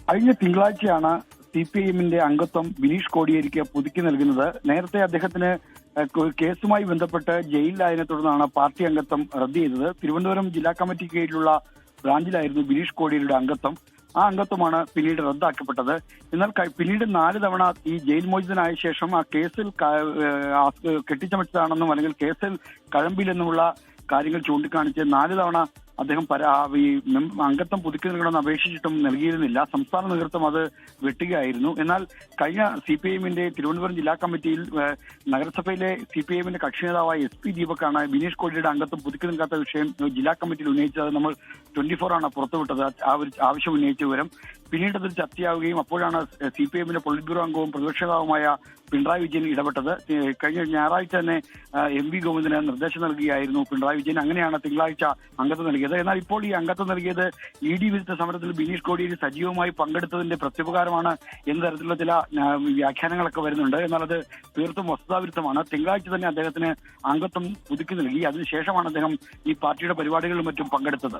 കഴിഞ്ഞ തിങ്കളാഴ്ചയാണ് CPIM-ന്റെ അംഗത്വം ബിനീഷ് കോടിയേരിക്ക് പുതുക്കി നൽകുന്നത്. നേരത്തെ അദ്ദേഹത്തിന് കേസുമായി ബന്ധപ്പെട്ട് ജയിലിലായതിനെ തുടർന്നാണ് പാർട്ടി അംഗത്വം റദ്ദ് ചെയ്തത്. തിരുവനന്തപുരം ജില്ലാ കമ്മിറ്റി കീഴിലുള്ള ബ്രാഞ്ചിലായിരുന്നു ബിനീഷ് കോടിയേരിയുടെ അംഗത്വം. ആ അംഗത്വമാണ് പിന്നീട് റദ്ദാക്കപ്പെട്ടത്. എന്നാൽ പിന്നീട് 4 തവണ ഈ ജയിൽ മോചിതനായ ശേഷം ആ കേസിൽ കെട്ടിച്ചമച്ചതാണെന്നും അല്ലെങ്കിൽ കേസിൽ കഴമ്പില്ലെന്നുമുള്ള കാര്യങ്ങൾ ചൂണ്ടിക്കാണിച്ച് 4 തവണ അദ്ദേഹം അംഗത്വം പുതുക്കി നൽകണമെന്ന് അപേക്ഷിച്ചിട്ടും നൽകിയിരുന്നില്ല. സംസ്ഥാന നേതൃത്വം അത് വെട്ടുകയായിരുന്നു. എന്നാൽ കഴിഞ്ഞ CPIM-ന്റെ തിരുവനന്തപുരം ജില്ലാ കമ്മിറ്റിയിൽ നഗരസഭയിലെ CPIM-ന്റെ കക്ഷി നേതാവായ SP ദീപക്കാണ് ബിനീഷ് കോടിയുടെ അംഗത്വം പുതുക്കി നൽകാത്ത വിഷയം ജില്ലാ കമ്മിറ്റിയിൽ ഉന്നയിച്ചത്. നമ്മൾ 24 ആണ് പുറത്തുവിട്ടത് ആ ഒരു ആവശ്യം ഉന്നയിച്ച വിവരം. പിന്നീട് അതൊരു ചർച്ചയാവുകയും അപ്പോഴാണ് CPIM-ന്റെ പൊളിറ്റ് ബ്യൂറോ അംഗവും പ്രതിപക്ഷ നേതാവുമായ പിണറായി വിജയൻ ഇടപെട്ടത്. കഴിഞ്ഞ ഞായറാഴ്ച തന്നെ MV ഗോവിന്ദന് നിർദ്ദേശം നൽകുകയായിരുന്നു പിണറായി വിജയൻ. അങ്ങനെയാണ് തിങ്കളാഴ്ച അംഗത്വം നൽകിയത്. എന്നാൽ ഇപ്പോൾ ഈ അംഗത്വം നൽകിയത് ED വിരുദ്ധ സമരത്തിൽ ബിനീഷ് കോടിയേരി സജീവമായി പങ്കെടുത്തതിന്റെ പ്രത്യുപകാരമാണ് എന്ന തരത്തിലുള്ള ചില വ്യാഖ്യാനങ്ങളൊക്കെ വരുന്നുണ്ട്. എന്നാൽ അത് തീർത്തും വസ്തുതാവിരുദ്ധമാണ്. തിങ്കളാഴ്ച തന്നെ അദ്ദേഹത്തിന് അംഗത്വം പുതുക്കി നൽകി. അതിനുശേഷമാണ് അദ്ദേഹം ഈ പാർട്ടിയുടെ പരിപാടികളിലും മറ്റും പങ്കെടുത്തത്.